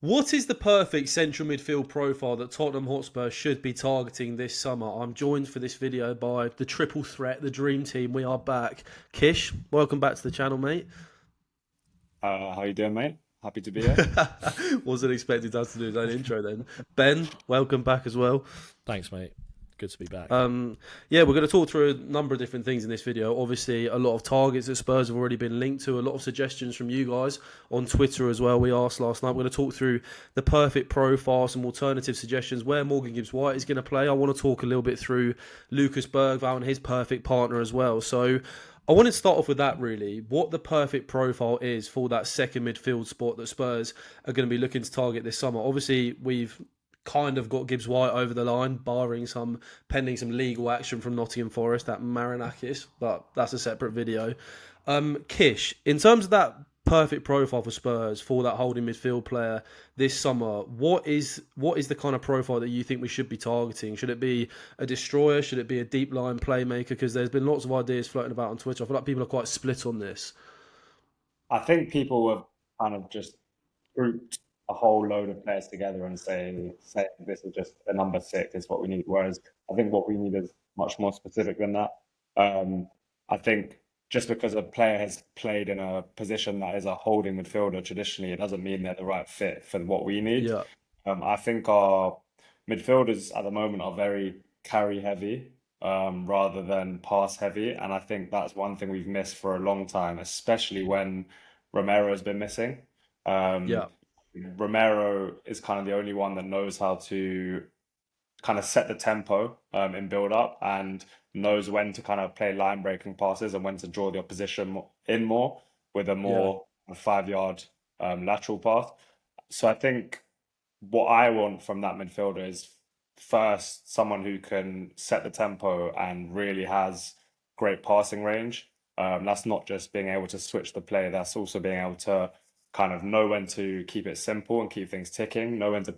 What is the perfect central midfield profile that Tottenham Hotspur should be targeting this summer? I'm joined for this video by the triple threat, the dream team. We are back. Kish, welcome back to the channel, mate. How you doing, mate? Happy to be here. Wasn't expecting us to do his own intro then. Ben, welcome back as well. Thanks, mate. Good to be back. Yeah, we're going to talk through a number of different things in this video. Obviously, a lot of targets that Spurs have already been linked to, a lot of suggestions from you guys on Twitter as well. We asked last night. We're going to talk through the perfect profile, some alternative suggestions, where Morgan Gibbs-White is going to play. I want to talk a little bit through Lucas Bergvall and his perfect partner as well. So I wanted to start off with that, really. What the perfect profile is for that second midfield spot that Spurs are going to be looking to target this summer. Obviously, we've kind of got Gibbs-White over the line, barring pending some legal action from Nottingham Forest, that Marinakis, but that's a separate video. Kish, in terms of that perfect profile for Spurs for that holding midfield player this summer, what is the kind of profile that you think we should be targeting? Should it be a destroyer? Should it be a deep line playmaker? Because there's been lots of ideas floating about on Twitter. I feel like people are quite split on this. I think people have kind of just grouped a whole load of players together and say this is just a number six is what we need. Whereas I think what we need is much more specific than that. I think just because a player has played in a position that is a holding midfielder traditionally, it doesn't mean they're the right fit for what we need. Yeah, I think our midfielders at the moment are very carry heavy rather than pass heavy. And I think that's one thing we've missed for a long time, especially when Romero has been missing. Um, yeah, Romero is kind of the only one that knows how to kind of set the tempo in build up and knows when to kind of play line breaking passes and when to draw the opposition in more with a yeah. more 5 yard lateral pass. So I think what I want from that midfielder is first someone who can set the tempo and really has great passing range. That's not just being able to switch the play, that's also being able to kind of know when to keep it simple and keep things ticking, know when to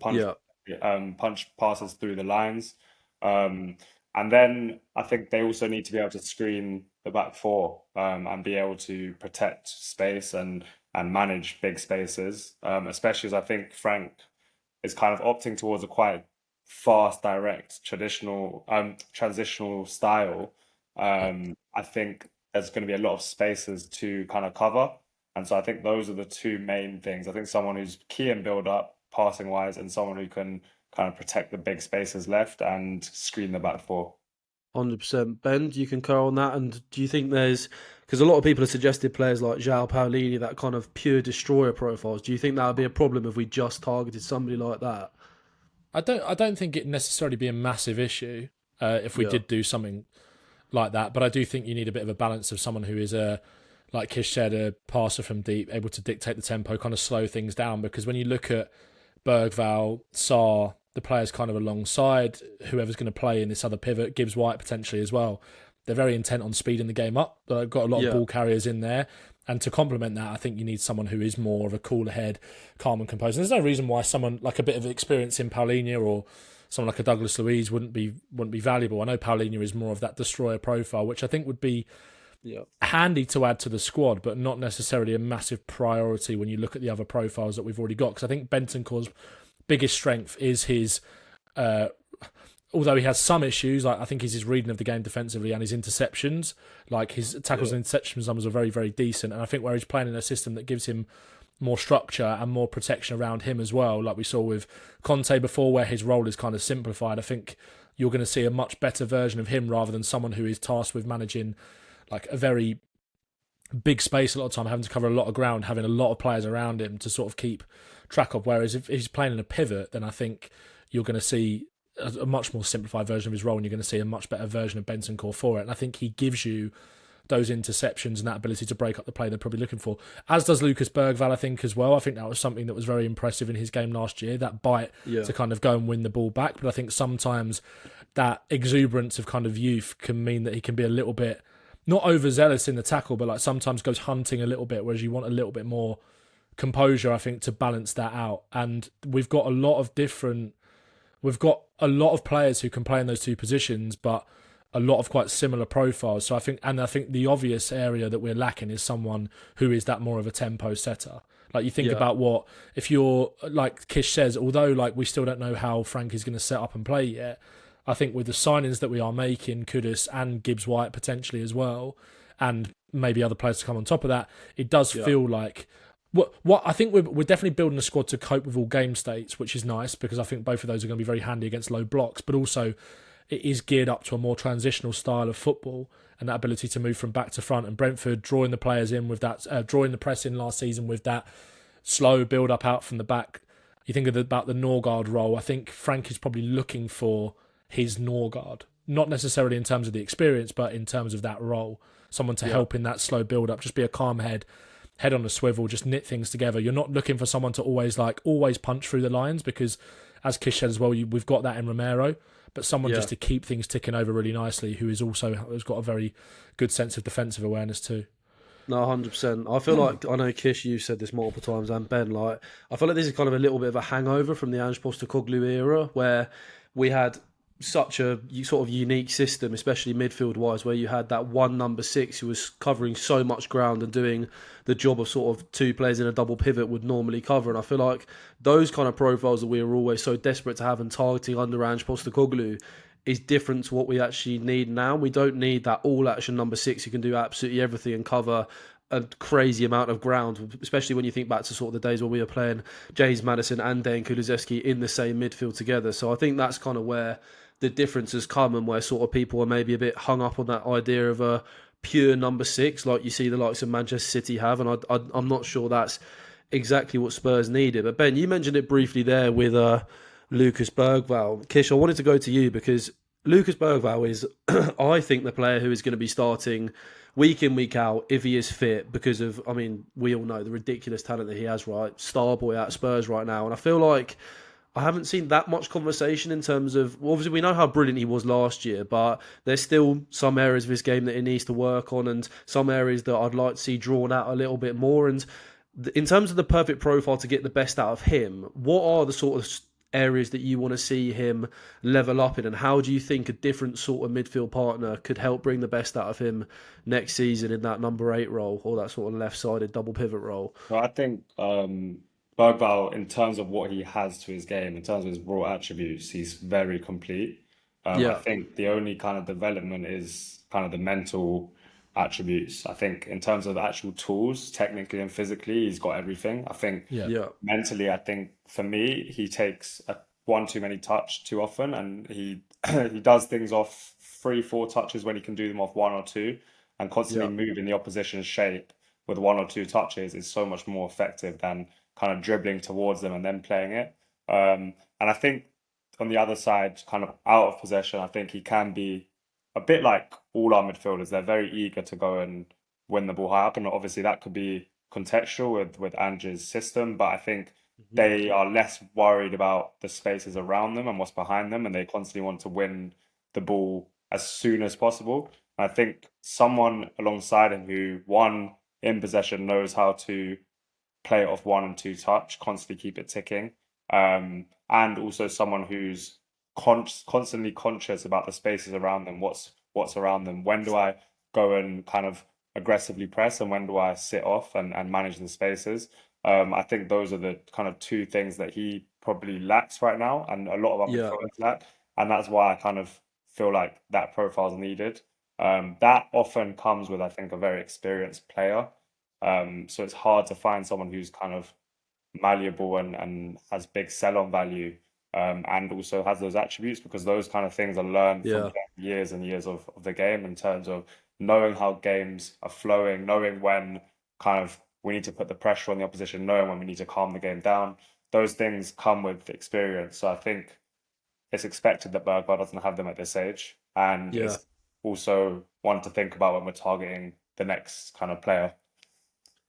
Yeah. punch passes through the lines. Um, and then I think they also need to be able to screen the back four and be able to protect space and manage big spaces, especially as I think Frank is kind of opting towards a quite fast, direct, traditional, transitional style. I think there's going to be a lot of spaces to kind of cover. And so I think those are the two main things. I think someone who's key in build up, passing wise, and someone who can kind of protect the big spaces left and screen the back four. 100%. Ben, do you concur on that? And do you think because a lot of people have suggested players like João Paulini, that kind of pure destroyer profiles. Do you think that would be a problem if we just targeted somebody like that? I don't think it necessarily be a massive issue if we Yeah, did do something like that. But I do think you need a bit of a balance of someone who is like Kish said, a passer from deep, able to dictate the tempo, kind of slow things down. Because when you look at Bergvall, Sarr, the players kind of alongside whoever's going to play in this other pivot, Gibbs-White potentially as well, they're very intent on speeding the game up. They've got a lot of yeah, ball carriers in there. And to complement that, I think you need someone who is more of a cooler head, calm and composed. And there's no reason why someone like a bit of experience in Paulinho or someone like a Douglas Luiz wouldn't be valuable. I know Paulinho is more of that destroyer profile, which I think would be yeah, handy to add to the squad, but not necessarily a massive priority when you look at the other profiles that we've already got. Because I think Bentancur's biggest strength is his, although he has some issues, like I think is his reading of the game defensively and his interceptions. Like his tackles yeah, and interceptions numbers are very, very decent. And I think where he's playing in a system that gives him more structure and more protection around him as well, like we saw with Conte before, where his role is kind of simplified. I think you're going to see a much better version of him rather than someone who is tasked with managing like a very big space a lot of time, having to cover a lot of ground, having a lot of players around him to sort of keep track of. Whereas if he's playing in a pivot, then I think you're going to see a much more simplified version of his role and you're going to see a much better version of Bentancur for it. And I think he gives you those interceptions and that ability to break up the play they're probably looking for. As does Lucas Bergvall, I think, as well. I think that was something that was very impressive in his game last year, that bite yeah. to kind of go and win the ball back. But I think sometimes that exuberance of kind of youth can mean that he can be a little bit not overzealous in the tackle, but like sometimes goes hunting a little bit, whereas you want a little bit more composure, I think, to balance that out. And we've got a lot of players who can play in those two positions, but a lot of quite similar profiles. So I think the obvious area that we're lacking is someone who is that more of a tempo setter. Like you think Yeah. about if you're, like Kish says, although like we still don't know how Frank is going to set up and play yet, I think with the signings that we are making, Kudus and Gibbs-White potentially as well, and maybe other players to come on top of that, it does feel like what I think we're definitely building a squad to cope with all game states, which is nice because I think both of those are going to be very handy against low blocks, but also it is geared up to a more transitional style of football and that ability to move from back to front. And Brentford drawing the players in with that, drawing the press in last season with that slow build up out from the back. You think about the Norgard role. I think Frank is probably looking for his Norgard, not necessarily in terms of the experience, but in terms of that role. Someone to help in that slow build up, just be a calm head on a swivel, just knit things together. You're not looking for someone to always punch through the lines because, as Kish said as well, we've got that in Romero, but someone just to keep things ticking over really nicely, who has got a very good sense of defensive awareness too. No, 100%. I feel like, I know Kish, you've said this multiple times, and Ben, like, I feel like this is kind of a little bit of a hangover from the Ange Postecoglou era, where we had such a sort of unique system, especially midfield-wise, where you had that one number 6 who was covering so much ground and doing the job of sort of two players in a double pivot would normally cover. And I feel like those kind of profiles that we were always so desperate to have and targeting under Ange Postecoglou is different to what we actually need now. We don't need that all-action number 6 who can do absolutely everything and cover a crazy amount of ground, especially when you think back to sort of the days when we were playing James Maddison and Dejan Kulusevski in the same midfield together. So I think that's kind of where the difference has come, and where sort of people are maybe a bit hung up on that idea of a pure number 6, like you see the likes of Manchester City have, and I'm not sure that's exactly what Spurs needed. But Ben, you mentioned it briefly there with Lucas Bergvall. Kish, I wanted to go to you because Lucas Bergvall is, I think, the player who is going to be starting week in, week out if he is fit, because of, I mean, we all know the ridiculous talent that he has, right? Star boy at Spurs right now. And I feel like I haven't seen that much conversation in terms of, well, obviously we know how brilliant he was last year, but there's still some areas of his game that he needs to work on, and some areas that I'd like to see drawn out a little bit more. And in terms of the perfect profile to get the best out of him, what are the sort of areas that you want to see him level up in, and how do you think a different sort of midfield partner could help bring the best out of him next season in that number 8 role, or that sort of left-sided double pivot role? Well, I think Bergvall, in terms of what he has to his game, in terms of his raw attributes, he's very complete. I think the only kind of development is kind of the mental attributes. I think in terms of the actual tools, technically and physically, he's got everything. I think mentally, I think for me, he takes one too many touch too often, and he he does things off 3-4 touches when he can do them off 1 or 2, and constantly moving the opposition's shape with 1 or 2 touches is so much more effective than kind of dribbling towards them and then playing it. And I think on the other side, kind of out of possession, I think he can be a bit like all our midfielders. They're very eager to go and win the ball high up, and obviously that could be contextual with Ange's system, but I think they are less worried about the spaces around them and what's behind them, and they constantly want to win the ball as soon as possible. And I think someone alongside him who, one, in possession knows how to play it off 1 and 2 touch, constantly keep it ticking, and also someone who's constantly conscious about the spaces around them, what's around them. When do I go and kind of aggressively press, and when do I sit off and manage the spaces? I think those are the kind of 2 things that he probably lacks right now, and a lot of our midfielders lack, and that's why I kind of feel like that profile is needed. That often comes with, I think, a very experienced player. So it's hard to find someone who's kind of malleable and has big sell-on value, and also has those attributes, because those kind of things are learned from years and years of the game, in terms of knowing how games are flowing, knowing when kind of we need to put the pressure on the opposition, knowing when we need to calm the game down. Those things come with experience. So I think it's expected that Bergvall doesn't have them at this age, and it's also one to think about when we're targeting the next kind of player.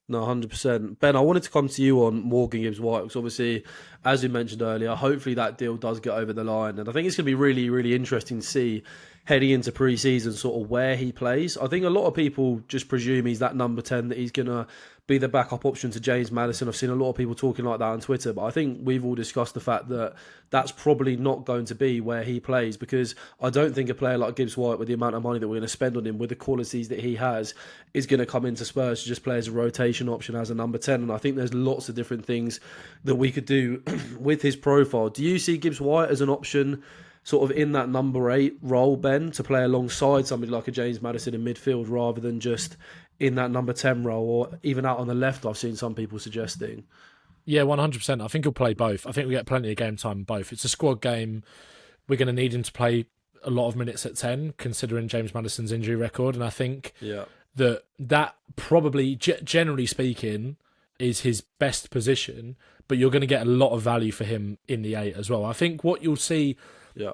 No, 100%. Ben, I wanted to come to you on Morgan Gibbs-White, because obviously, as you mentioned earlier, hopefully that deal does get over the line. And I think it's going to be really, really interesting to see heading into pre-season, sort of where he plays. I think a lot of people just presume he's that number 10, that he's going to be the backup option to James Maddison. I've seen a lot of people talking like that on Twitter, but I think we've all discussed the fact that that's probably not going to be where he plays, because I don't think a player like Gibbs-White, with the amount of money that we're going to spend on him, with the qualities that he has, is going to come into Spurs to just play as a rotation option as a number 10. And I think there's lots of different things that we could do with his profile. Do you see Gibbs-White as an option sort of in that number 8 role, Ben, to play alongside somebody like a James Maddison in midfield, rather than just in that number 10 role, or even out on the left? I've seen some people suggesting. Yeah, 100%. I think he'll play both. I think we get plenty of game time in both. It's a squad game. We're going to need him to play a lot of minutes at 10, considering James Maddison's injury record. And I think that probably, generally speaking, is his best position, but you're going to get a lot of value for him in the 8 as well. I think what you'll see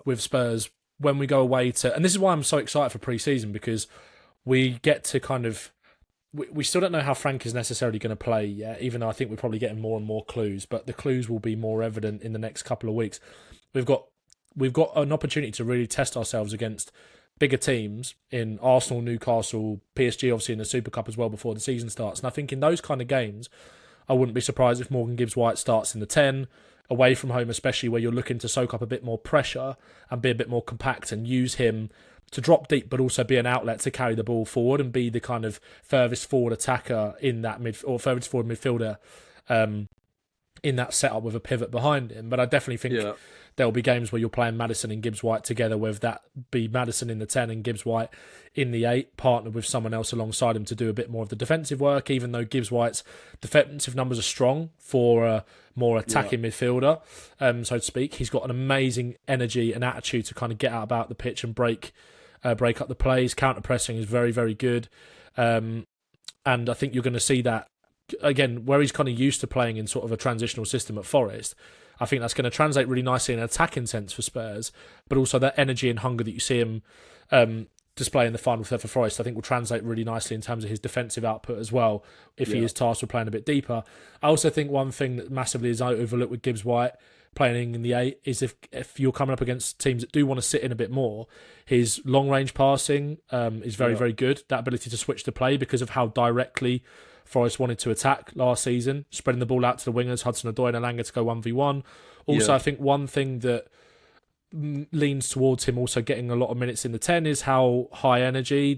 with Spurs when we go away to, and this is why I'm so excited for pre-season, because we get to kind of, we still don't know how Frank is necessarily going to play yet, even though I think we're probably getting more and more clues, but the clues will be more evident in the next couple of weeks. We've got an opportunity to really test ourselves against bigger teams in Arsenal, Newcastle, PSG, obviously in the Super Cup as well before the season starts. And I think in those kind of games, I wouldn't be surprised if Morgan Gibbs-White starts in the 10, away from home, especially where you're looking to soak up a bit more pressure and be a bit more compact, and use him to drop deep, but also be an outlet to carry the ball forward and be the kind of furthest forward attacker in that furthest forward midfielder in that setup with a pivot behind him. But I definitely think there'll be games where you're playing Maddison and Gibbs-White together, whether that be Maddison in the 10 and Gibbs-White in the 8, partnered with someone else alongside him to do a bit more of the defensive work, even though Gibbs-White's defensive numbers are strong for a more attacking midfielder, so to speak. He's got an amazing energy and attitude to kind of get out about the pitch and break up the plays. Counter-pressing is very, very good. And I think you're going to see that, again, where he's kind of used to playing in sort of a transitional system at Forest. I think that's going to translate really nicely in an attacking sense for Spurs, but also that energy and hunger that you see him display in the final third for Forest, I think will translate really nicely in terms of his defensive output as well, if he is tasked with playing a bit deeper. I also think one thing that massively is overlooked with Gibbs-White playing in the 8 is if you're coming up against teams that do want to sit in a bit more, his long-range passing is very, very good. That ability to switch the play because of how directly Forest wanted to attack last season, spreading the ball out to the wingers, Hudson-Odoi and Elanga to go 1v1. Also, I think one thing that leans towards him also getting a lot of minutes in the 10 is how high energy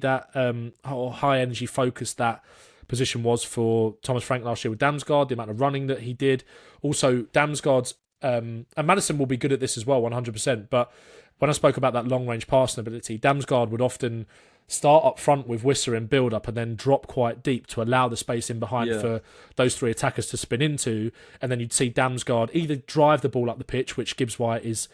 focused that position was for Thomas Frank last year with Damsgaard, the amount of running that he did. Also, Damsgaard's and Maddison will be good at this as well, 100%. But when I spoke about that long-range passing ability, Damsgaard would often start up front with Wissa in build-up and then drop quite deep to allow the space in behind for those 3 attackers to spin into. And then you'd see Damsgaard either drive the ball up the pitch, which Gibbs-White is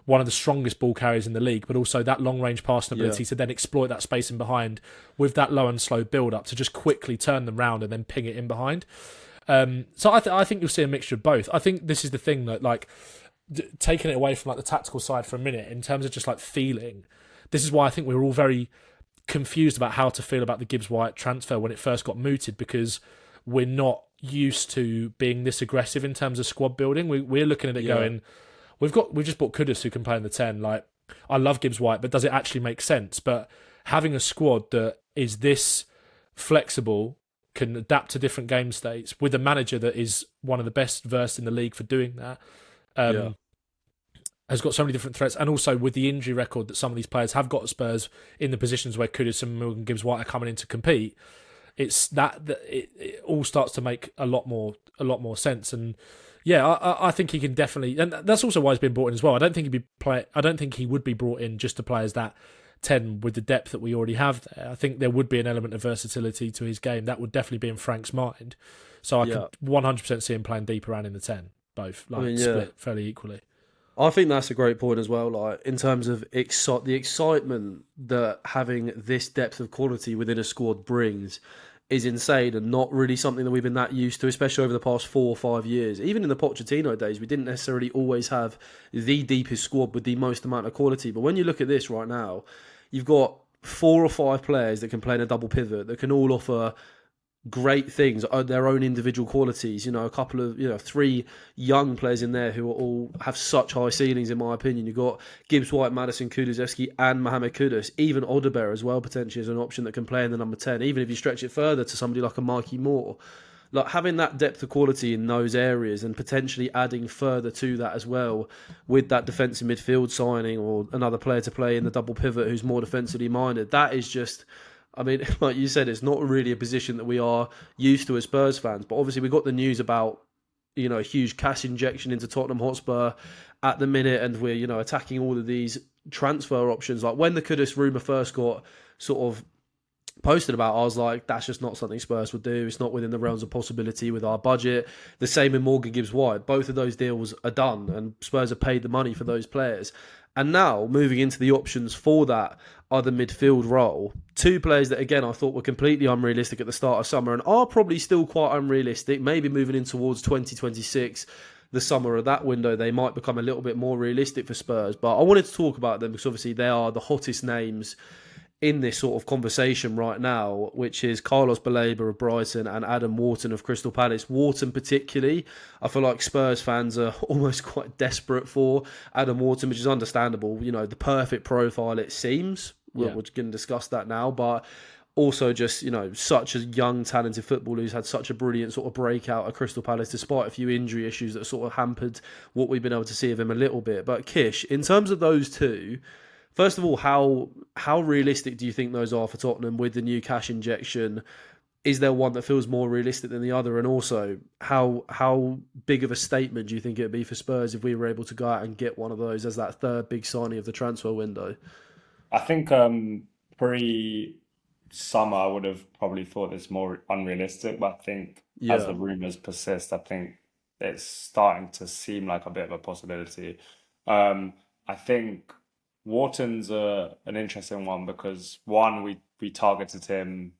one of the strongest ball carriers in the league, but also that long-range passing ability to then exploit that space in behind with that low and slow build-up to just quickly turn them round and then ping it in behind. So I think you'll see a mixture of both. I think this is the thing that, like, taking it away from like the tactical side for a minute, in terms of just like feeling, this is why I think we were all very confused about how to feel about the Gibbs-White transfer when it first got mooted, because we're not used to being this aggressive in terms of squad building. We're looking at it going, we've just bought Kudus who can play in the 10. Like, I love Gibbs-White, but does it actually make sense? But having a squad that is this flexible, can adapt to different game states, with a manager that is one of the best versed in the league for doing that, has got so many different threats, and also with the injury record that some of these players have got at Spurs in the positions where Kudus and Morgan Gibbs-White are coming in to compete, it's that it all starts to make a lot more sense. And I think he can definitely, and that's also why he's been brought in as well. I don't think he would be brought in just to play as that 10 with the depth that we already have there. I think there would be an element of versatility to his game that would definitely be in Frank's mind. So I could 100% see him playing deeper and in the 10, both split fairly equally. I think that's a great point as well. Like, in terms of the excitement that having this depth of quality within a squad brings is insane, and not really something that we've been that used to, especially over the past 4 or 5 years. Even in the Pochettino days, we didn't necessarily always have the deepest squad with the most amount of quality. But when you look at this right now, you've got 4 or 5 players that can play in a double pivot, that can all offer great things, their own individual qualities. A couple of, three young players in there who all have such high ceilings, in my opinion. You've got Gibbs-White, Madison, Kulusevski, and Mohamed Kudus. Even Odebear as well, potentially, as an option that can play in the number 10, even if you stretch it further to somebody like a Mikey Moore. Like, having that depth of quality in those areas and potentially adding further to that as well with that defensive midfield signing or another player to play in the double pivot who's more defensively minded, that is just, I mean, like you said, it's not really a position that we are used to as Spurs fans. But obviously we got the news about, a huge cash injection into Tottenham Hotspur at the minute, and we're, attacking all of these transfer options. Like, when the Kudus rumour first got sort of posted about, I was like, that's just not something Spurs would do. It's not within the realms of possibility with our budget. The same in Morgan Gibbs-White. Both of those deals are done, and Spurs have paid the money for those players. And now, moving into the options for that other midfield role, two players that, again, I thought were completely unrealistic at the start of summer and are probably still quite unrealistic. Maybe moving in towards 2026, the summer of that window, they might become a little bit more realistic for Spurs. But I wanted to talk about them because obviously they are the hottest names in this sort of conversation right now, which is Carlos Baleba of Brighton and Adam Wharton of Crystal Palace. Wharton particularly, I feel like Spurs fans are almost quite desperate for Adam Wharton, which is understandable. The perfect profile, it seems. We're going to discuss that now, but also just, such a young, talented footballer who's had such a brilliant sort of breakout at Crystal Palace, despite a few injury issues that sort of hampered what we've been able to see of him a little bit. But Kish, in terms of those two, first of all, how realistic do you think those are for Tottenham with the new cash injection? Is there one that feels more realistic than the other? And also, how big of a statement do you think it would be for Spurs if we were able to go out and get one of those as that third big signing of the transfer window? I think pre-summer I would have probably thought it's more unrealistic, but I think as Yeah, the rumours persist, I think it's starting to seem like a bit of a possibility. I think Wharton's an interesting one because one, we targeted him,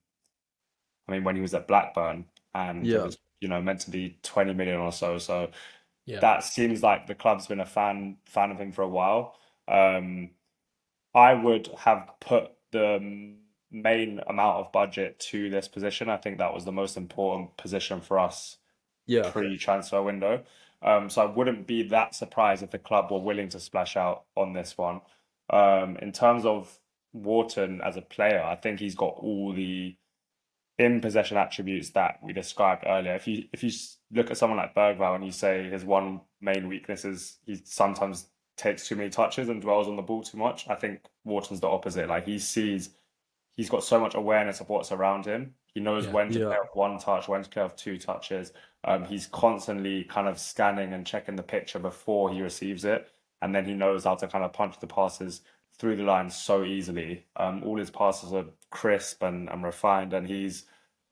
I mean, when he was at Blackburn, and it yeah, was, meant to be 20 million or so. So Yeah. that seems like the club's been a fan of him for a while. Um, I would have put the main amount of budget to this position. I think that was the most important position for us yeah, pre-transfer window. So I wouldn't be that surprised if the club were willing to splash out on this one. In terms of Wharton as a player, I think he's got all the in possession attributes that we described earlier. If you look at someone like Bergvall and you say his one main weakness is he sometimes takes too many touches and dwells on the ball too much, I think Wharton's the opposite. Like, he's got so much awareness of what's around him. He knows Yeah. when to yeah, play off one touch, when to play off two touches. He's constantly kind of scanning and checking the picture before he receives it, and then he knows how to kind of punch the passes through the line so easily. All his passes are crisp and refined, and he's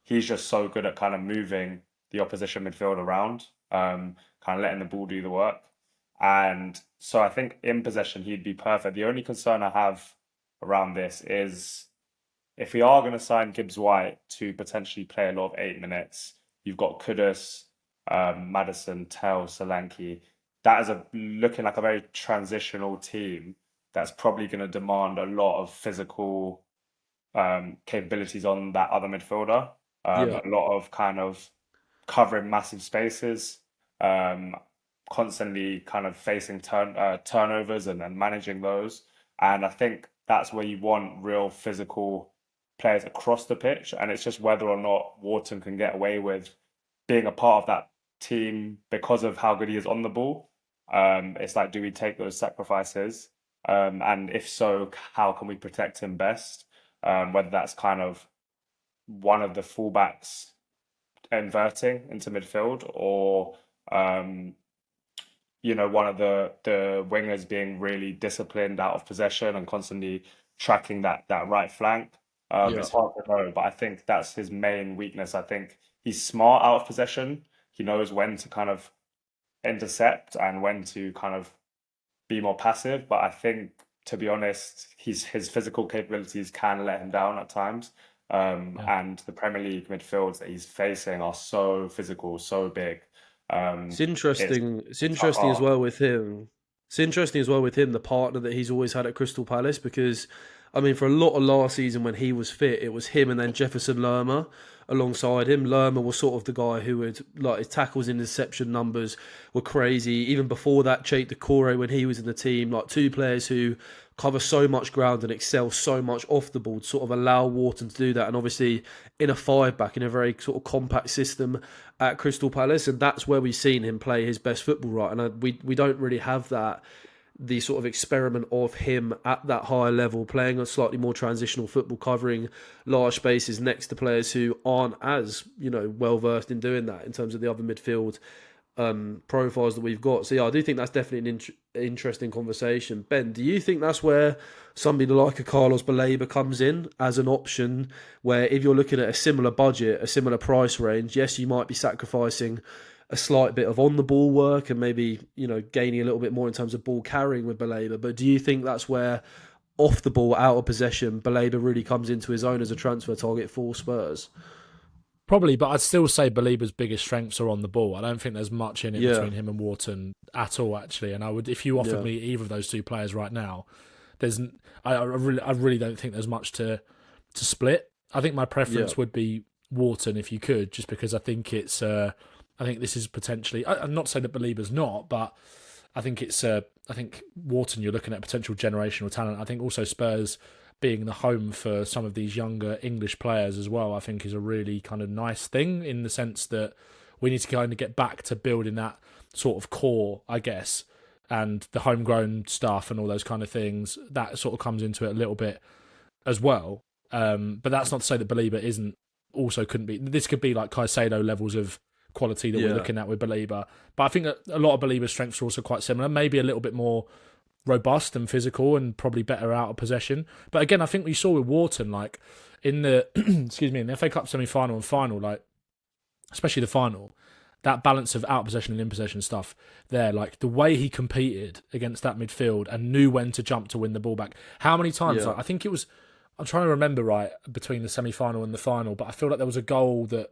just so good at kind of moving the opposition midfield around, kind of letting the ball do the work. And so I think in possession he'd be perfect. The only concern I have around this is if we are going to sign Gibbs-White to potentially play a lot of 8 minutes, you've got Kudus, Madison, Tell, Solanke. That is looking like a very transitional team that's probably going to demand a lot of physical capabilities on that other midfielder. yeah. A lot of kind of covering massive spaces, um, constantly kind of facing turnovers and managing those. And I think that's where you want real physical players across the pitch. And it's just whether or not Wharton can get away with being a part of that team because of how good he is on the ball. It's like, do we take those sacrifices? And if so, how can we protect him best? Whether that's kind of one of the fullbacks inverting into midfield, or one of the wingers being really disciplined out of possession and constantly tracking that right flank. Yeah. It's hard to know, but I think that's his main weakness. I think he's smart out of possession. He knows when to kind of intercept and when to kind of be more passive. But I think, to be honest, his physical capabilities can let him down at times. Yeah. And the Premier League midfields that he's facing are so physical, so big. It's It's interesting. It's tough interesting as art. well with him. It's interesting as well with him, the partner that he's always had at Crystal Palace, because, I mean, for a lot of last season when he was fit, it was him and then Jefferson Lerma alongside him. Lerma was sort of the guy who would, like, his tackles and interception numbers were crazy. Even before that, Chait Decore, when he was in the team, like, two players who cover so much ground and excel so much off the ball, to sort of allow Wharton to do that. And obviously, in a five back, in a very sort of compact system at Crystal Palace, and that's where we've seen him play his best football, right? And we don't really have that, the sort of experiment of him at that higher level, playing a slightly more transitional football, covering large spaces next to players who aren't as, well versed in doing that in terms of the other midfield profiles that we've got. So yeah, I do think that's definitely an interesting conversation. Ben, do you think that's where somebody like a Carlos Baleba comes in as an option, where if you're looking at a similar budget, a similar price range, yes, you might be sacrificing a slight bit of on the ball work and maybe, gaining a little bit more in terms of ball carrying with Baleba, but do you think that's where off the ball, out of possession, Baleba really comes into his own as a transfer target for Spurs? Probably, but I'd still say Baleba's biggest strengths are on the ball. I don't think there's much in it between him and Wharton at all, actually. And I would, if you offered me either of those two players right now, I really don't think there's much to split. I think my preference would be Wharton if you could, just because I think it's. I think this is potentially. I'm not saying that Baleba's not, but I think it's. I think Wharton, you're looking at potential generational talent. I think also Spurs being the home for some of these younger English players as well, I think is a really kind of nice thing, in the sense that we need to kind of get back to building that sort of core, I guess, and the homegrown stuff and all those kind of things. That sort of comes into it a little bit as well. But that's not to say that Baleba couldn't be. This could be like Caicedo levels of quality that we're looking at with Baleba. But I think that a lot of Baleba's strengths are also quite similar, maybe a little bit more robust and physical and probably better out of possession. But again, I think we saw with Wharton, like in the in the FA Cup semi-final and final, like especially the final, that balance of out of possession and in possession stuff there, like the way he competed against that midfield and knew when to jump to win the ball back. How many times? Like, I think it was, I'm trying to remember right between the semi-final and the final, but I feel like there was a goal that,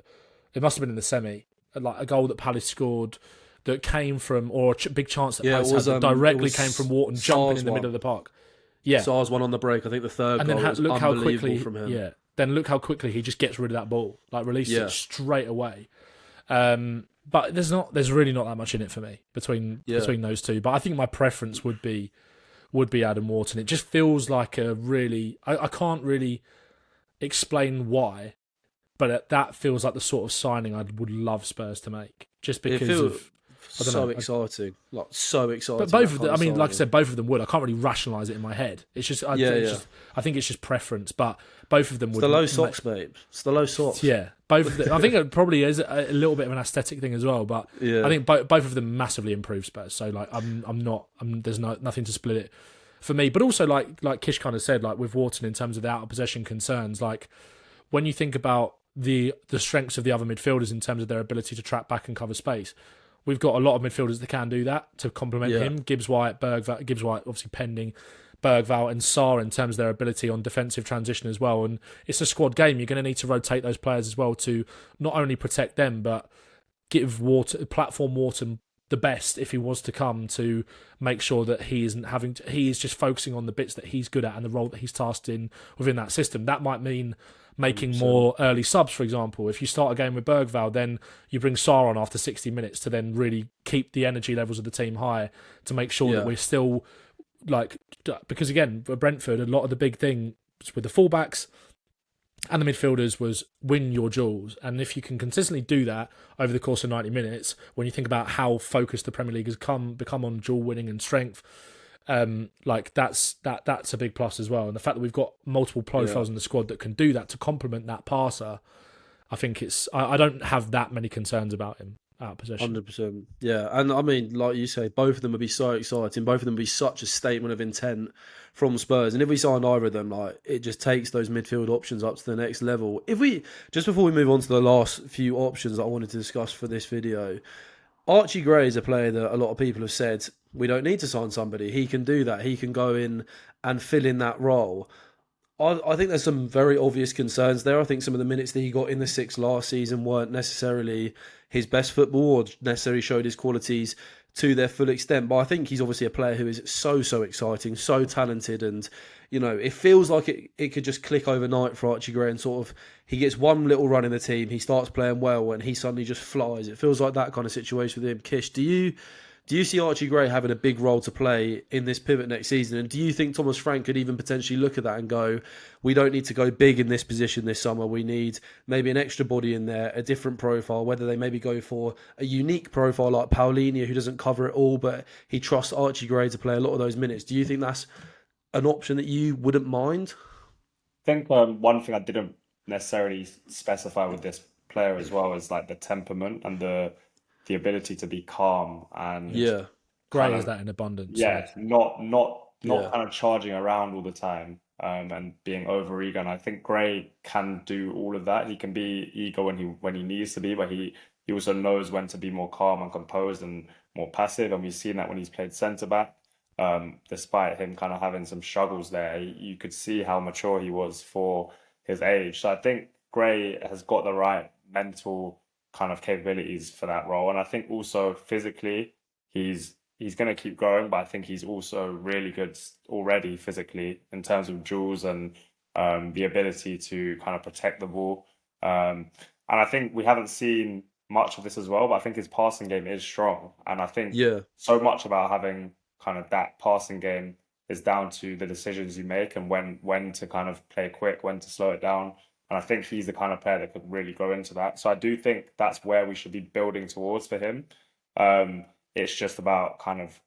it must have been in the semi, like a goal that Palace scored that came from, or a big chance that Palace had that directly came from Wharton jumping in the middle of the park. Yeah, SARS one on the break. I think the third and goal then was look how unbelievable quickly from him. Yeah, then look how quickly he just gets rid of that ball, like releases it straight away. But there's really not that much in it for me between those two. But I think my preference would be Adam Wharton. It just feels like a really, I can't really explain why, but that feels like the sort of signing I would love Spurs to make, just because of. Exciting, like so exciting. But both of them, I mean, like I said, both of them would. I can't really rationalise it in my head. It's just, I think it's just preference. But both of them would. It's the low socks, mate. It's the low socks. Yeah, both of them. I think it probably is a little bit of an aesthetic thing as well. But I think both of them massively improve Spurs. So like, there's nothing to split it for me. But also like Kish kind of said, like with Wharton in terms of the out of possession concerns, like when you think about the strengths of the other midfielders in terms of their ability to track back and cover space. We've got a lot of midfielders that can do that to complement him. Gibbs-White, Bergvall, Gibbs-White obviously pending, Bergvall and Sarr in terms of their ability on defensive transition as well. And it's a squad game. You're going to need to rotate those players as well to not only protect them, but give platform Wharton the best if he was to come, to make sure that he is just focusing on the bits that he's good at and the role that he's tasked in within that system. That might mean making more early subs, for example. If you start a game with Bergvall, then you bring Sarr on after 60 minutes to then really keep the energy levels of the team high, to make sure that we're still, like, because again, for Brentford, a lot of the big thing with the fullbacks and the midfielders was win your duels. And if you can consistently do that over the course of 90 minutes, when you think about how focused the Premier League has become on duel winning and strength, like that's a big plus as well. And the fact that we've got multiple profiles in the squad that can do that to complement that passer, I think I don't have that many concerns about him out of possession. 100%. Yeah, and I mean, like you say, both of them would be so exciting. Both of them would be such a statement of intent from Spurs. And if we signed either of them, like, it just takes those midfield options up to the next level. Just before we move on to the last few options that I wanted to discuss for this video, Archie Gray is a player that a lot of people have said, we don't need to sign somebody. He can do that. He can go in and fill in that role. I think there's some very obvious concerns there. I think some of the minutes that he got in the six last season weren't necessarily his best football or necessarily showed his qualities to their full extent. But I think he's obviously a player who is so exciting, so talented, and it feels like it could just click overnight for Archie Gray, and sort of he gets one little run in the team, he starts playing well, and he suddenly just flies. It feels like that kind of situation with him. Kish, do you see Archie Gray having a big role to play in this pivot next season? And do you think Thomas Frank could even potentially look at that and go, we don't need to go big in this position this summer. We need maybe an extra body in there, a different profile, whether they maybe go for a unique profile like Paulinho, who doesn't cover it all, but he trusts Archie Gray to play a lot of those minutes. Do you think that's an option that you wouldn't mind? I think one thing I didn't necessarily specify with this player as well is like the temperament and the ability to be calm and Gray is that in abundance. Yeah, not Yeah. kind of charging around all the time and being over eager. And I think Gray can do all of that. He can be eager when he needs to be, but he also knows when to be more calm and composed and more passive. And we've seen that when he's played centre back. Despite him kind of having some struggles there, you could see how mature he was for his age. So I think Gray has got the right mental kind of capabilities for that role. And I think also physically, he's going to keep growing, but I think he's also really good already physically in terms of duels and the ability to kind of protect the ball. And I think we haven't seen much of this as well, but I think his passing game is strong. And I think so much about having kind of that passing game is down to the decisions you make and when to kind of play quick, when to slow it down. And I think he's the kind of player that could really grow into that. So I do think that's where we should be building towards for him. It's just about kind of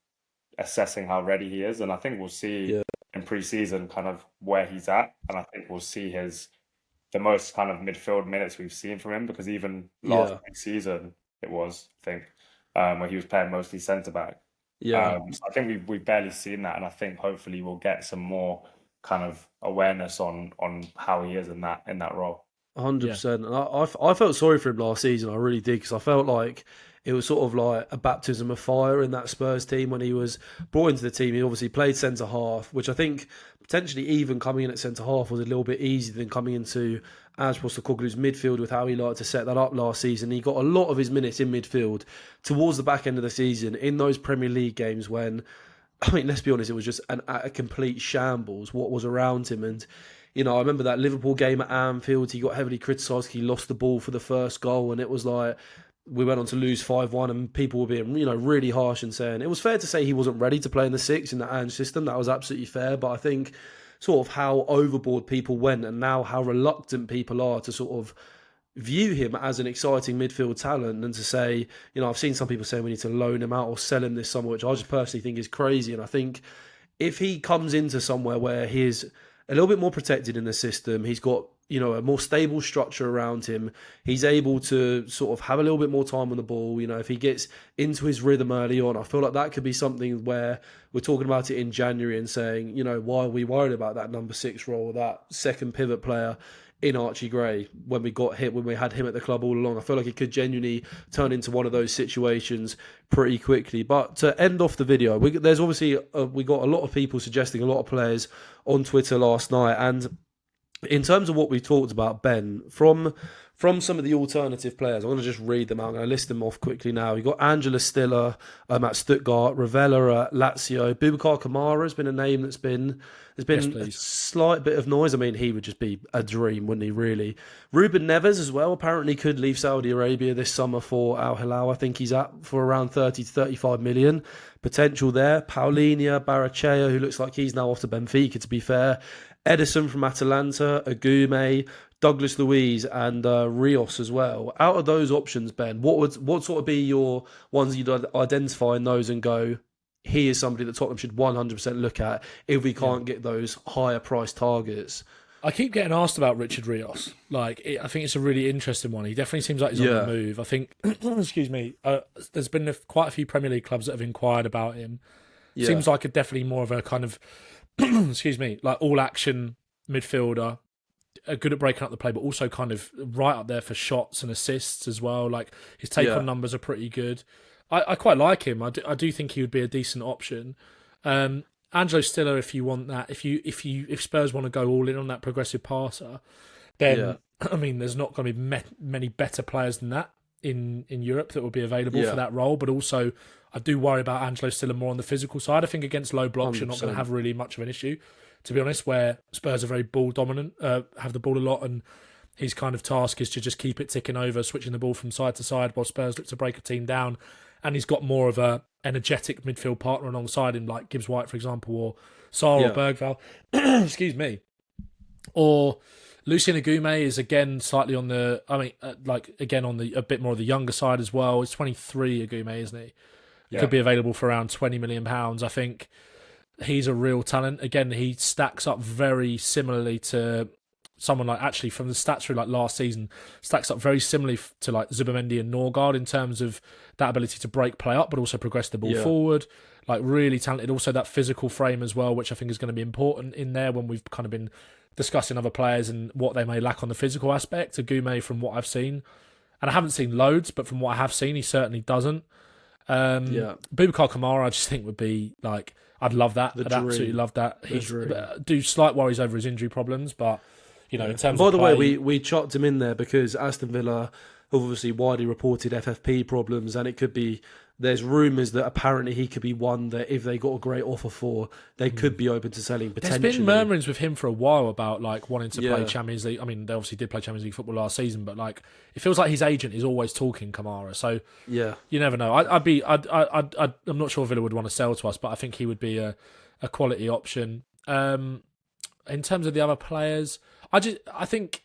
assessing how ready he is. And I think we'll see in pre-season kind of where he's at. And I think we'll see the most kind of midfield minutes we've seen from him, because even last season it was, I think, where he was playing mostly centre-back. So I think we've barely seen that. And I think hopefully we'll get some more kind of awareness on how he is in that role. 100%. And I felt sorry for him last season. I really did, because I felt like it was sort of like a baptism of fire in that Spurs team when he was brought into the team. He obviously played centre half, which I think potentially even coming in at centre half was a little bit easier than coming into Ange Postecoglou's midfield with how he liked to set that up last season. He got a lot of his minutes in midfield towards the back end of the season in those Premier League games when, I mean, let's be honest, it was just a complete shambles what was around him. And I remember that Liverpool game at Anfield, he got heavily criticised. He lost the ball for the first goal, and it was like we went on to lose 5-1, and people were being really harsh and saying it was fair to say he wasn't ready to play in the six in the Ange system. That was absolutely fair, but I think sort of how overboard people went and now how reluctant people are to sort of view him as an exciting midfield talent, and to say, I've seen some people saying we need to loan him out or sell him this summer, which I just personally think is crazy. And I think if he comes into somewhere where he is a little bit more protected in the system, he's got a more stable structure around him, he's able to sort of have a little bit more time on the ball. If he gets into his rhythm early on, I feel like that could be something where we're talking about it in January and saying, why are we worried about that number 6 role, that second pivot player in Archie Gray when we had him at the club all along. I feel like it could genuinely turn into one of those situations pretty quickly. But to end off the video, there's obviously we got a lot of people suggesting a lot of players on Twitter last night, and in terms of what we talked about, Ben, from some of the alternative players, I'm going to just read them out. I'm going to list them off quickly now. You've got Angela Stiller at Stuttgart, Ravella at Lazio. Boubacar Kamara has been a name there's been a slight bit of noise. I mean, he would just be a dream, wouldn't he, really? Ruben Neves as well apparently could leave Saudi Arabia this summer for Al Hilal. I think he's at for around 30 to 35 million. Potential there. Paulinho, Barachea, who looks like he's now off to Benfica, to be fair. Edison from Atalanta, Agume, Douglas Luiz, and Rios as well. Out of those options, Ben, what sort of be your ones you'd identify in those and go, he is somebody that Tottenham should 100% look at if we can't get those higher price targets? I keep getting asked about Richard Rios. I think it's a really interesting one. He definitely seems like he's on the move. I think, excuse me, there's been quite a few Premier League clubs that have inquired about him. Yeah. Seems like definitely more of a kind of, excuse me, like all-action midfielder, good at breaking up the play, but also kind of right up there for shots and assists as well. Like his take-on numbers are pretty good. I quite like him. I do think he would be a decent option. Angelo Stiller, if you want that, if Spurs want to go all in on that progressive passer, then I mean, there's not going to be many better players than that in Europe that would be available for that role, but also I do worry about Angelo Stiller more on the physical side. I think against low blocks, you're not going to have really much of an issue, to be honest, where Spurs are very ball dominant, have the ball a lot, and his kind of task is to just keep it ticking over, switching the ball from side to side while Spurs look to break a team down. And he's got more of a energetic midfield partner alongside him, like Gibbs-White, for example, or Sarr or Bergvall. Excuse me. Or Lucien Agume is again slightly on the, again on the a bit more of the younger side as well. He's 23, Agume, isn't he? Yeah. Could be available for around £20 million. I think he's a real talent. Again, he stacks up very similarly to someone like, actually from the stats through like last season, stacks up very similarly to like Zubimendi and Norgard in terms of that ability to break play up, but also progress the ball forward. Like really talented. Also that physical frame as well, which I think is going to be important in there when we've kind of been discussing other players and what they may lack on the physical aspect. Agume, from what I've seen, and I haven't seen loads, but from what I have seen, he certainly doesn't. Boubacar Kamara, I just think would be like, I'd love that. I'd absolutely love that. He's do slight worries over his injury problems, but you know, in terms of play, by the way, we chopped him in there because Aston Villa have obviously widely reported FFP problems, and it could be, there's rumours that apparently he could be one that if they got a great offer for, they could be open to selling potentially. There's been murmurings with him for a while about like wanting to play Champions League. I mean, they obviously did play Champions League football last season, but like it feels like his agent is always talking Kamara. So you never know. I'm not sure Villa would want to sell to us, but I think he would be a quality option. In terms of the other players, I think.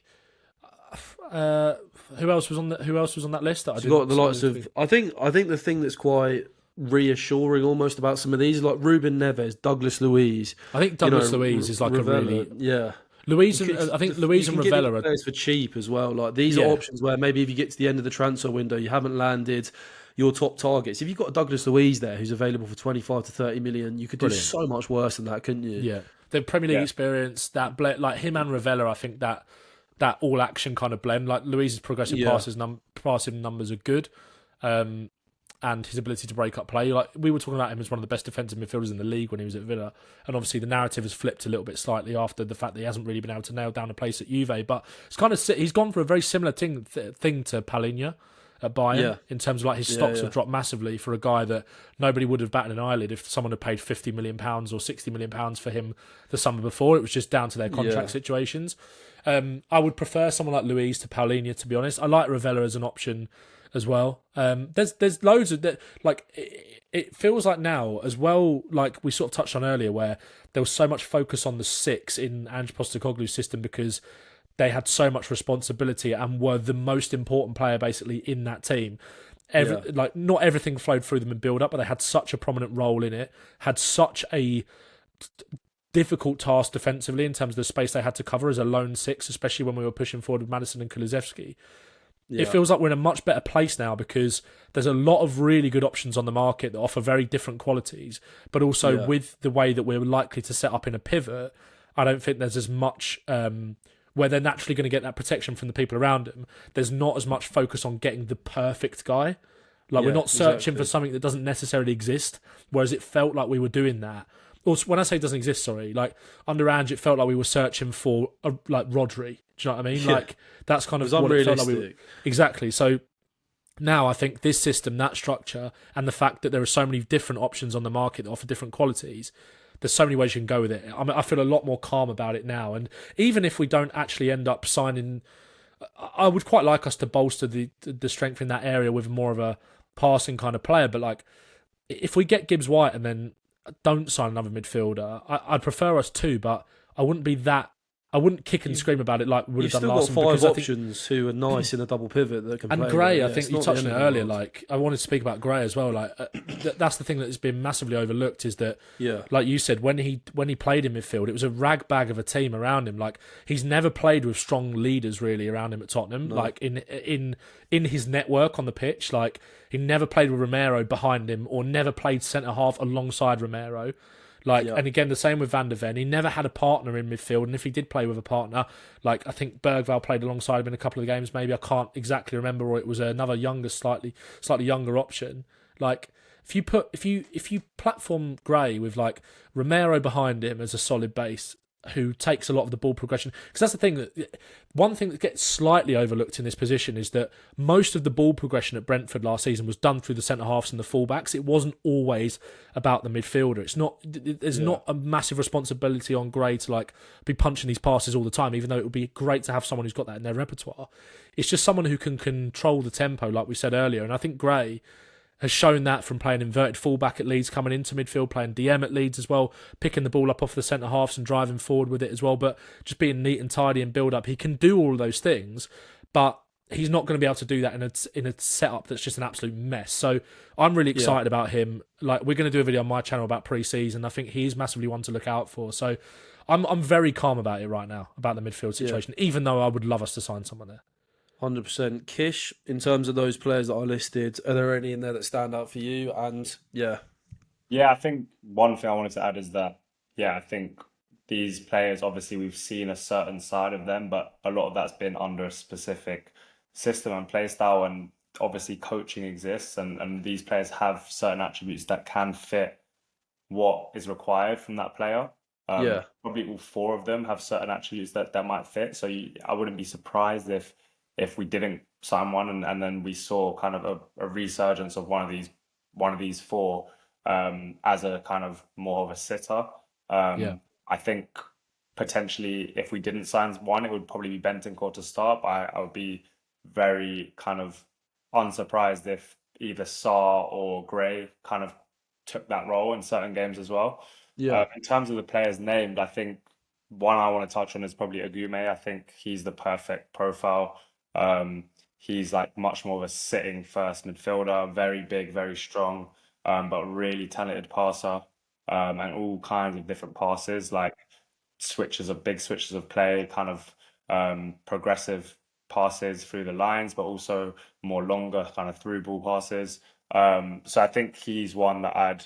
Who else was on that list? That got the likes of. I think the thing that's quite reassuring almost about some of these is like Ruben Neves, Douglas Luiz. I think Douglas Luiz is like Ravella, a really Luiz. I think Luiz and Ravella are players for cheap as well. Like these are options where maybe if you get to the end of the transfer window, you haven't landed your top targets. If you've got a Douglas Luiz there who's available for 25 to 30 million, you could do so much worse than that, couldn't you? Yeah, the Premier League experience, that like him and Ravella, I think that all action kind of blend. Like Luiz's progressive passing numbers are good, and his ability to break up play. Like we were talking about him as one of the best defensive midfielders in the league when he was at Villa, and obviously the narrative has flipped a little bit slightly after the fact that he hasn't really been able to nail down a place at Juve. But it's kind of he's gone for a very similar thing to Palhinha at Bayern in terms of like his stocks have dropped massively for a guy that nobody would have batted an eyelid if someone had paid £50 million or £60 million for him the summer before. It was just down to their contract situations. I would prefer someone like Luiz to Palhinha, to be honest. I like Ravella as an option as well. There's loads of that. Like it feels like now as well. Like we sort of touched on earlier, where there was so much focus on the six in Ange Postecoglou's system because they had so much responsibility and were the most important player basically in that team. Like not everything flowed through them in build up, but they had such a prominent role in it. Had such a difficult task defensively in terms of the space they had to cover as a lone six, especially when we were pushing forward with Maddison and Kulusevski. It feels like we're in a much better place now because there's a lot of really good options on the market that offer very different qualities, but also with the way that we're likely to set up in a pivot, I don't think there's as much where they're naturally going to get that protection from the people around them. There's not as much focus on getting the perfect guy. Like we're not searching for something that doesn't necessarily exist, whereas it felt like we were doing that. Also, when I say it doesn't exist, like under Ange, it felt like we were searching for like Rodri. Do you know what I mean? Yeah. Like that's kind of what it felt like we were. Exactly. So now I think this system, that structure, and the fact that there are so many different options on the market that offer different qualities, there's so many ways you can go with it. I mean, I feel a lot more calm about it now. And even if we don't actually end up signing, I would quite like us to bolster the strength in that area with more of a passing kind of player. But like, if we get Gibbs-White and then don't sign another midfielder, I'd prefer us to, but I wouldn't be that. I wouldn't kick and scream about it like we would have done last season. You've still got 5 options who are nice in a double pivot that can play. And Gray, I think you touched on it earlier. Like I wanted to speak about Gray as well. Like that's the thing that has been massively overlooked is that, like you said, when he played in midfield, it was a rag bag of a team around him. Like he's never played with strong leaders really around him at Tottenham. No. Like in his network on the pitch, like he never played with Romero behind him or never played centre half alongside Romero. And again, the same with Van der Ven. He never had a partner in midfield, and if he did play with a partner, like I think Bergvall played alongside him in a couple of the games. Maybe I can't exactly remember, or it was another younger, slightly younger option. Like if you platform Gray with like Romero behind him as a solid base, who takes a lot of the ball progression. Because that's the thing, that one thing that gets slightly overlooked in this position is that most of the ball progression at Brentford last season was done through the centre halves and the fullbacks. It wasn't always about the midfielder. It's not. There's not a massive responsibility on Gray to like be punching these passes all the time, even though it would be great to have someone who's got that in their repertoire. It's just someone who can control the tempo, like we said earlier. And I think Gray has shown that from playing inverted fullback at Leeds, coming into midfield, playing DM at Leeds as well, picking the ball up off the centre halves and driving forward with it as well, but just being neat and tidy and build up. He can do all of those things, but he's not going to be able to do that in a setup that's just an absolute mess. So I'm really excited about him. Like, we're going to do a video on my channel about pre-season. I think he's massively one to look out for. So I'm very calm about it right now, about the midfield situation, even though I would love us to sign someone there. 100%. Kish, in terms of those players that I listed, are there any in there that stand out for you? And Yeah, I think one thing I wanted to add is that, I think these players, obviously we've seen a certain side of them, but a lot of that's been under a specific system and play style, and obviously coaching exists, and these players have certain attributes that can fit what is required from that player. Probably all four of them have certain attributes that might fit. So I wouldn't be surprised if we didn't sign one and then we saw kind of a resurgence of one of these four as a kind of more of a sitter. I think potentially if we didn't sign one, it would probably be Bentancur to start. But I would be very kind of unsurprised if either Sarr or Gray kind of took that role in certain games as well. In terms of the players named, I think one I want to touch on is probably Agume. I think he's the perfect profile. He's like much more of a sitting first midfielder, very big, very strong, but really talented passer, and all kinds of different passes, like big switches of play, kind of progressive passes through the lines, but also more longer kind of through ball passes. So I think he's one that I'd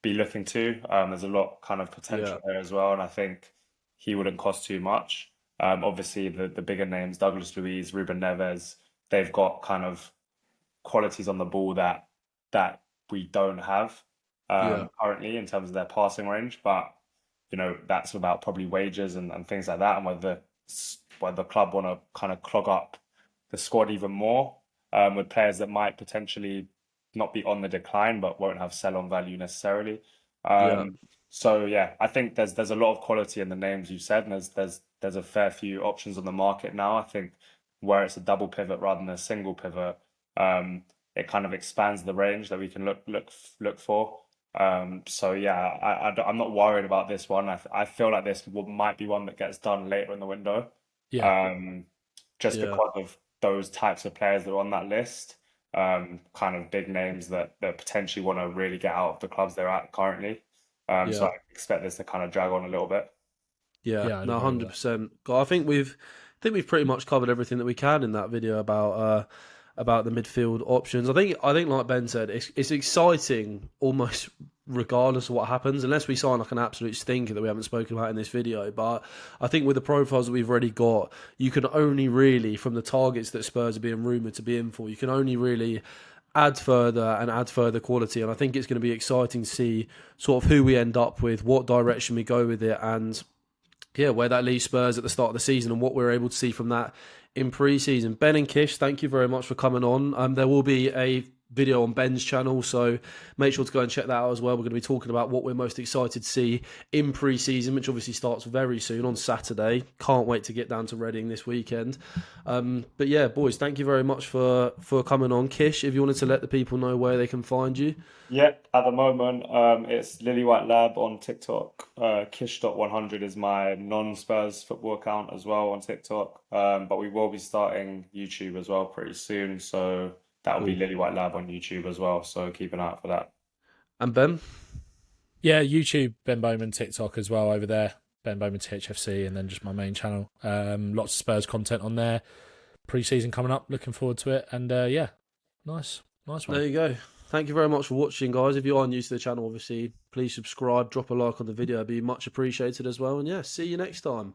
be looking to. There's a lot kind of potential there as well, and I think he wouldn't cost too much. Obviously, the bigger names, Douglas Luiz, Ruben Neves, they've got kind of qualities on the ball that we don't have currently in terms of their passing range. But, that's about probably wages and things like that, and whether the club want to kind of clog up the squad even more with players that might potentially not be on the decline but won't have sell-on value necessarily. So I think there's a lot of quality in the names you've said, and there's a fair few options on the market now. I think where it's a double pivot rather than a single pivot, it kind of expands the range that we can look for. So I'm not worried about this one. I feel like this might be one that gets done later in the window. Just because of those types of players that are on that list, kind of big names that potentially want to really get out of the clubs they're at currently. So I expect this to kind of drag on a little bit. No, 100%. I think we've pretty much covered everything that we can in that video about the midfield options. I think like Ben said, it's exciting almost regardless of what happens, unless we sign like an absolute stinker that we haven't spoken about in this video. But I think with the profiles that we've already got, you can only really, from the targets that Spurs are being rumoured to be in for, you can only really add further quality. And I think it's going to be exciting to see sort of who we end up with, what direction we go with it, and where that leaves Spurs at the start of the season and what we're able to see from that in pre-season. Ben and Kish, thank you very much for coming on. There will be a video on Ben's channel, so make sure to go and check that out as well. We're going to be talking about what we're most excited to see in pre-season, which obviously starts very soon on Saturday. Can't wait to get down to Reading this weekend. But yeah, boys, thank you very much for coming on. Kish, if you wanted to let the people know where they can find you. At the moment, it's Lily White Lab on TikTok. Kish.100 is my non-Spurs football account as well on TikTok. But we will be starting YouTube as well pretty soon, so that will be Lily White Lab on YouTube as well, so keep an eye out for that. And Ben? YouTube, Ben Bowman, TikTok as well over there. Ben Bowman THFC, and then just my main channel. Lots of Spurs content on there. Pre-season coming up, looking forward to it. And nice one. There you go. Thank you very much for watching, guys. If you are new to the channel, obviously, please subscribe, drop a like on the video. It'd be much appreciated as well. And see you next time.